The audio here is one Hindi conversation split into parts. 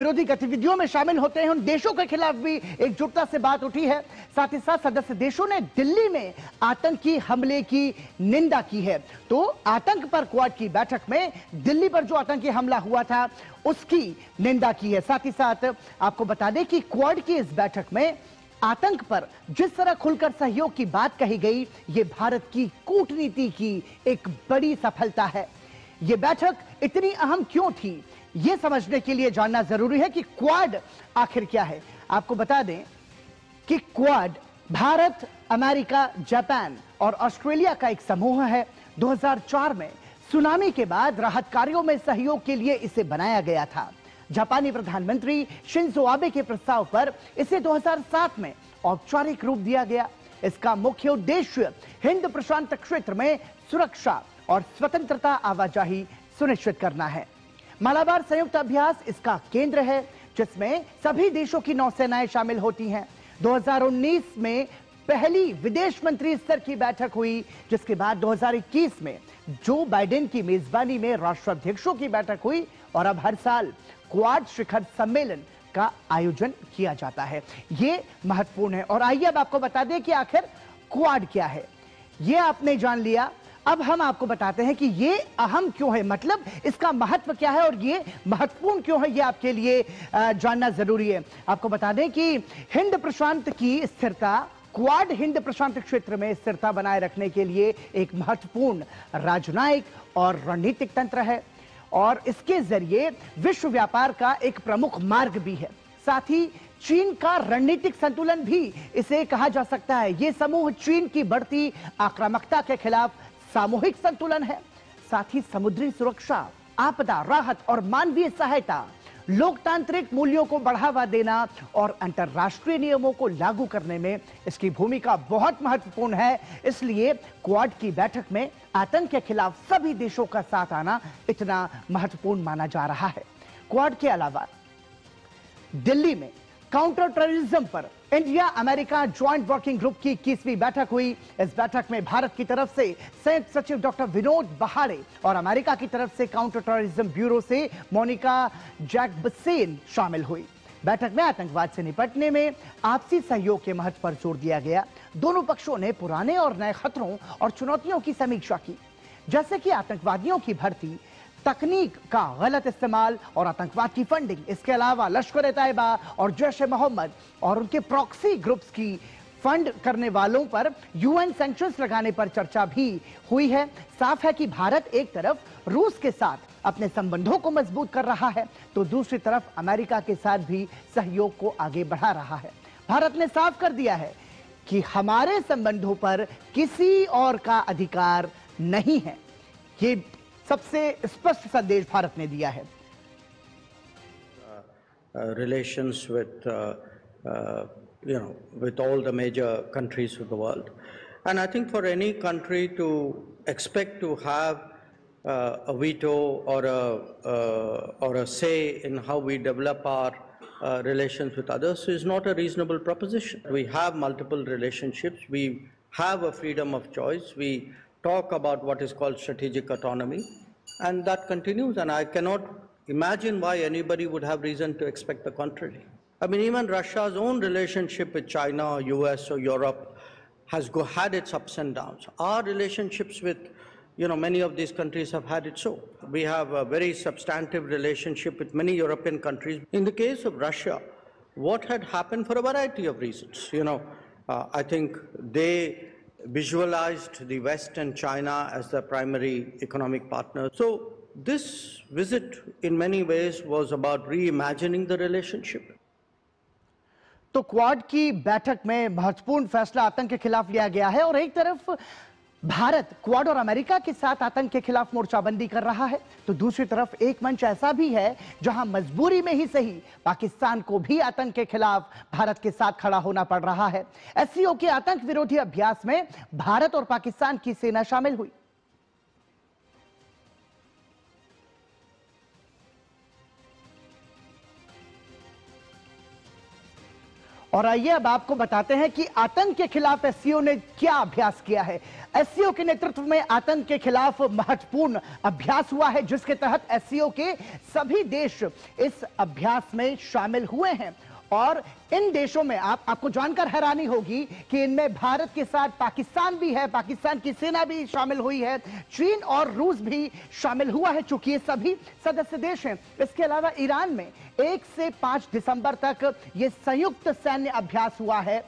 विरोधी गतिविधियों में शामिल होते हैं उन देशों के खिलाफ भी एकजुटता से बात उठी है। साथ ही साथ सदस्य देशों ने दिल्ली में आतंकी हमले की निंदा की है। तो आतंक पर क्वाड की बैठक में दिल्ली पर जो आतंकी हमला हुआ था उसकी निंदा की है। साथ ही साथ आपको बता दें कि क्वाड की इस बैठक में आतंक पर जिस तरह खुलकर सहयोग की बात कही गई, यह भारत की कूटनीति की एक बड़ी सफलता है। यह बैठक इतनी अहम क्यों थी, यह समझने के लिए जानना जरूरी है कि क्वाड आखिर क्या है। आपको बता दें कि क्वाड भारत, अमेरिका, जापान और ऑस्ट्रेलिया का एक समूह है। 2004 में सुनामी के बाद राहत कार्यों में सहयोग के लिए इसे बनाया गया था। जापानी प्रधानमंत्री शिंजो आबे के प्रस्ताव पर इसे 2007 में औपचारिक रूप दिया गया। इसका मुख्य उद्देश्य हिंद प्रशांत क्षेत्र में सुरक्षा और स्वतंत्रता आवाजाही सुनिश्चित करना है। मालाबार संयुक्त अभ्यास इसका केंद्र है, जिसमें सभी देशों की नौसेनाएं शामिल होती हैं। 2019 में पहली विदेश मंत्री स्तर की बैठक हुई, जिसके बाद 2021 में जो बाइडेन की मेजबानी में राष्ट्राध्यक्षों की बैठक हुई और अब हर साल क्वाड शिखर सम्मेलन का आयोजन किया जाता है। यह महत्वपूर्ण है। और आइए अब आपको बता दें कि आखिर क्वाड क्या है। यह आपने जान लिया, अब हम आपको बताते हैं कि ये अहम क्यों है, मतलब इसका महत्व क्या है और ये महत्वपूर्ण क्यों है, ये आपके लिए जानना जरूरी है। आपको बता दें कि हिंद प्रशांत की स्थिरता, क्वाड हिंद प्रशांत क्षेत्र में स्थिरता बनाए रखने के लिए एक महत्वपूर्ण राजनयिक और रणनीतिक तंत्र है और इसके जरिए विश्व व्यापार का एक प्रमुख मार्ग भी है। साथ ही चीन का रणनीतिक संतुलन भी इसे कहा जा सकता है। यह समूह चीन की बढ़ती आक्रामकता के खिलाफ सामूहिक संतुलन है। साथ ही समुद्री सुरक्षा, आपदा राहत और मानवीय सहायता, लोकतांत्रिक मूल्यों को बढ़ावा देना और अंतर्राष्ट्रीय नियमों को लागू करने में इसकी भूमिका बहुत महत्वपूर्ण है। इसलिए क्वाड की बैठक में आतंक के खिलाफ सभी देशों का साथ आना इतना महत्वपूर्ण माना जा रहा है। क्वाड के अलावा दिल्ली में काउंटर टेररिज्म पर India America joint working group की 21वीं बैठक हुई। इस बैठक में भारत की तरफ से संयुक्त सचिव डॉक्टर विनोद बहाड़े और अमेरिका की तरफ से काउंटर टेररिज्म ब्यूरो से मोनिका जैकबसेन शामिल हुई। बैठक में आतंकवाद से निपटने में आपसी सहयोग के महत्व पर जोर दिया गया। दोनों पक्षों ने पुराने और नए खतरों और चुनौतियों की समीक्षा की, जैसे कि आतंकवादियों की भर्ती, तकनीक का गलत इस्तेमाल और आतंकवाद की फंडिंग। इसके अलावा लश्कर-ए-तैयबा और जैश-ए-मोहम्मद और उनके प्रॉक्सी ग्रुप्स की फंड करने वालों पर यूएन सैंक्शंस लगाने पर चर्चा भी हुई है। साफ है कि भारत एक तरफ रूस के साथ अपने संबंधों को मजबूत कर रहा है, तो दूसरी तरफ अमेरिका के साथ भी सहयोग को आगे बढ़ा रहा है। भारत ने साफ कर दिया है कि हमारे संबंधों पर किसी और का अधिकार नहीं है। ये सबसे स्पष्ट संदेश भारत ने दिया है। Relations with with all the major countries of the world, and I think for any country to expect to have a veto or a say in how we develop our relations with others is not a reasonable proposition. We have multiple relationships. We have a freedom of choice. We talk about what is called strategic autonomy, and that continues, and I cannot imagine why anybody would have reason to expect the contrary. I mean, even Russia's own relationship with China or US or Europe has had its ups and downs. Our relationships with many of these countries have had it so. We have a very substantive relationship with many European countries. In the case of Russia, what had happened for a variety of reasons, I think they visualized the West and China as their primary economic partners. So this visit in many ways was about reimagining the relationship. तो क्वाड की बैठक में महत्वपूर्ण फैसला आतंक के खिलाफ लिया गया है और एक तरफ भारत क्वाड और अमेरिका के साथ आतंक के खिलाफ मोर्चाबंदी कर रहा है, तो दूसरी तरफ एक मंच ऐसा भी है जहां मजबूरी में ही सही पाकिस्तान को भी आतंक के खिलाफ भारत के साथ खड़ा होना पड़ रहा है। एससीओ के आतंक विरोधी अभ्यास में भारत और पाकिस्तान की सेना शामिल हुई। और आइए अब आपको बताते हैं कि आतंक के खिलाफ एससीओ ने क्या अभ्यास किया है। एससीओ के नेतृत्व में आतंक के खिलाफ महत्वपूर्ण अभ्यास हुआ है, जिसके तहत एससीओ के सभी देश इस अभ्यास में शामिल हुए हैं। और इन देशों में आपको जानकर हैरानी होगी कि इनमें भारत के साथ पाकिस्तान भी है, पाकिस्तान की सेना भी शामिल हुई है, चीन और रूस भी शामिल हुआ है, चूंकि ये सभी सदस्य देश हैं। इसके अलावा ईरान में 1 से 5 दिसंबर तक ये संयुक्त सैन्य अभ्यास हुआ है।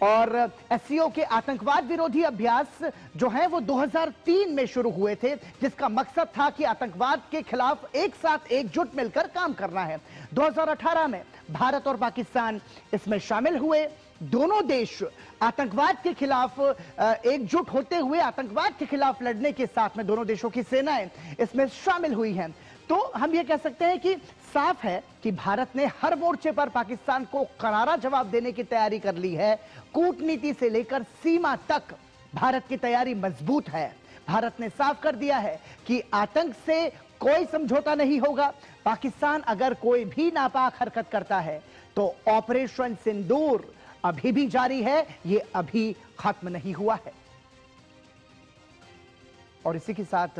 और एससीओ के आतंकवाद विरोधी अभ्यास जो है वो 2003 में शुरू हुए थे, जिसका मकसद था कि आतंकवाद के खिलाफ एक साथ एकजुट मिलकर काम करना है। 2018 में भारत और पाकिस्तान इसमें शामिल हुए। दोनों देश आतंकवाद के खिलाफ एकजुट होते हुए आतंकवाद के खिलाफ लड़ने के साथ में दोनों देशों की सेनाएं इसमें शामिल हुई हैं। तो हम ये कह सकते हैं कि साफ है कि भारत ने हर मोर्चे पर पाकिस्तान को करारा जवाब देने की तैयारी कर ली है। कूटनीति से लेकर सीमा तक भारत की तैयारी मजबूत है। भारत ने साफ कर दिया है कि आतंक से कोई समझौता नहीं होगा। पाकिस्तान अगर कोई भी नापाक हरकत करता है तो ऑपरेशन सिंदूर अभी भी जारी है, ये अभी खत्म नहीं हुआ है। और इसी के साथ